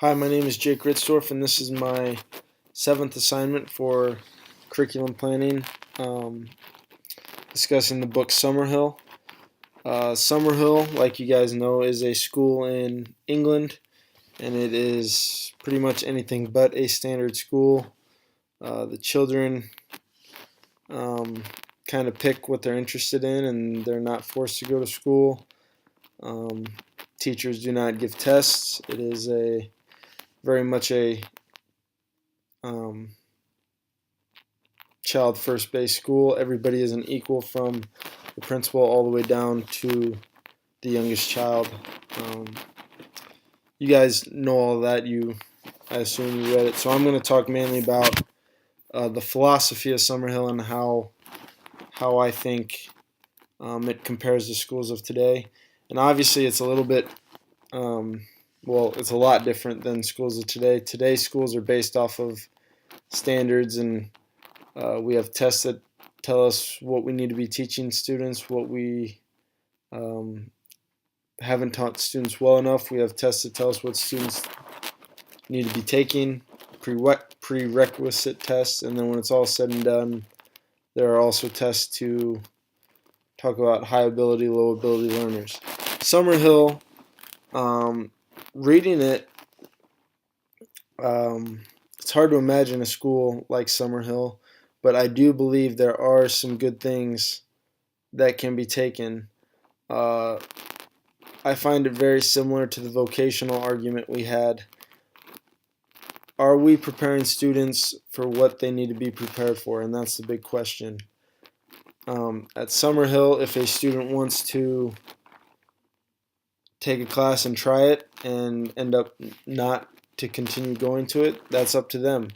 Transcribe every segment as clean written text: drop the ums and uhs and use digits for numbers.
Hi, my name is Jake Ritzdorf, and this is my seventh assignment for curriculum planning, um, discussing the book Summerhill. Summerhill, like you guys know, is a school in England, and it is pretty much anything but a standard school. The children um, kind of pick what they're interested in, and they're not forced to go to school. Um, Teachers do not give tests. It is a very much a um, child first based school. Everybody is an equal from the principal all the way down to the youngest child. Um, you guys know all of that. I assume you read it. So I'm going to talk mainly about the philosophy of Summerhill and how I think it compares to schools of today. And obviously, it's a little bit it's a lot different than schools of today. Today's schools are based off of standards, and we have tests that tell us what we need to be teaching students, what we um, haven't taught students well enough. We have tests that tell us what students need to be taking, prerequisite tests, and then when it's all said and done, there are also tests to talk about high ability, low ability learners. Summerhill, um, reading it, it's hard to imagine a school like Summerhill, but I do believe there are some good things that can be taken. Uh, I find it very similar to the vocational argument we had. Are we preparing students for what they need to be prepared for? And that's the big question. At Summerhill, if a student wants to take a class and try it and end up not to continue going to it, that's up to them.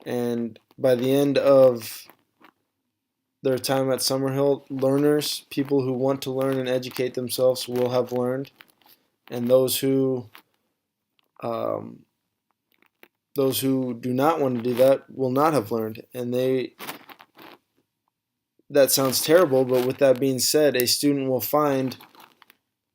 And by the end of their time at Summerhill, learners, people who want to learn and educate themselves, will have learned, and um, those who do not want to do that will not have learned. And that sounds terrible, but with that being said, a student will find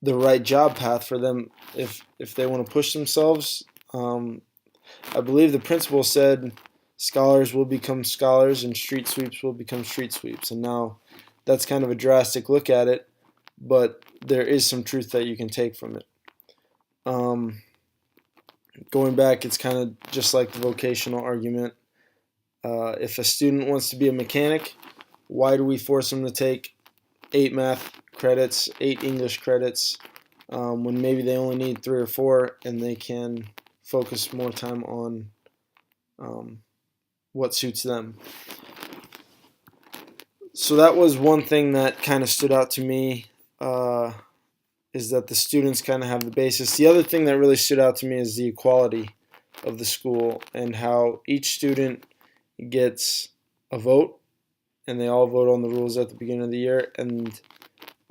the right job path for them if they want to push themselves. I believe the principal said scholars will become scholars and street sweeps will become street sweeps. And now that's kind of a drastic look at it, but there is some truth that you can take from it. Going back, it's kind of just like the vocational argument. If a student wants to be a mechanic, why do we force them to take 8 math credits, 8 English credits, when maybe they only need 3 or 4 and they can focus more time on what suits them? So that was one thing that kind of stood out to me, is that the students kind of have the basis. The other thing that really stood out to me is the equality of the school and how each student gets a vote, and they all vote on the rules at the beginning of the year. And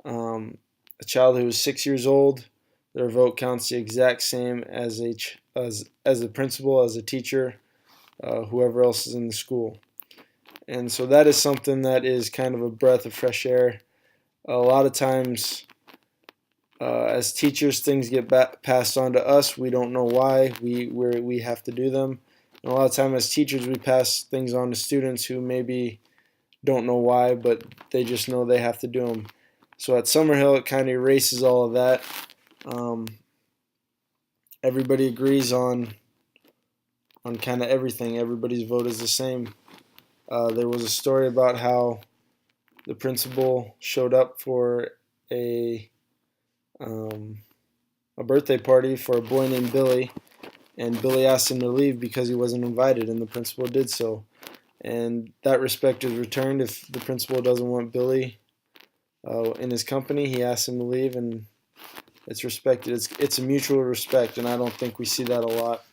a child who is 6 years old, their vote counts the exact same as the principal, as a teacher, whoever else is in the school. And so that is something that is kind of a breath of fresh air. A lot of times, as teachers, things get passed on to us. We don't know why we have to do them. And a lot of times, as teachers, we pass things on to students who maybe don't know why, but they just know they have to do them. So at Summerhill, it kind of erases all of that. Um, Everybody agrees on kind of everything. Everybody's vote is the same. There was a story about how the principal showed up for a birthday party for a boy named Billy, and Billy asked him to leave because he wasn't invited, and the principal did so. And that respect is returned. If the principal doesn't want Billy in his company, he asks him to leave, and it's respected. It's a mutual respect, and I don't think we see that a lot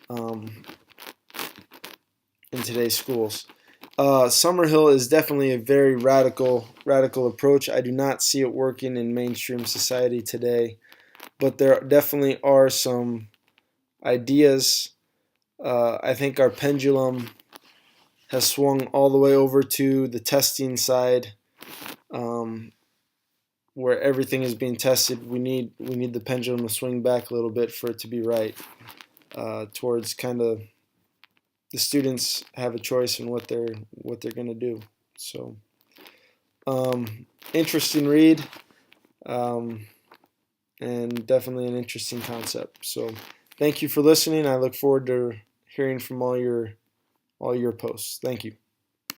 um, in today's schools. Summerhill is definitely a very radical approach. I do not see it working in mainstream society today, but there definitely are some ideas. I think our pendulum has swung all the way over to the testing side, um, where everything is being tested. We need the pendulum to swing back a little bit for it to be right. towards kind of the students have a choice in what they're going to do. So interesting read, um, and definitely an interesting concept. So thank you for listening. I look forward to hearing from all your posts. Thank you.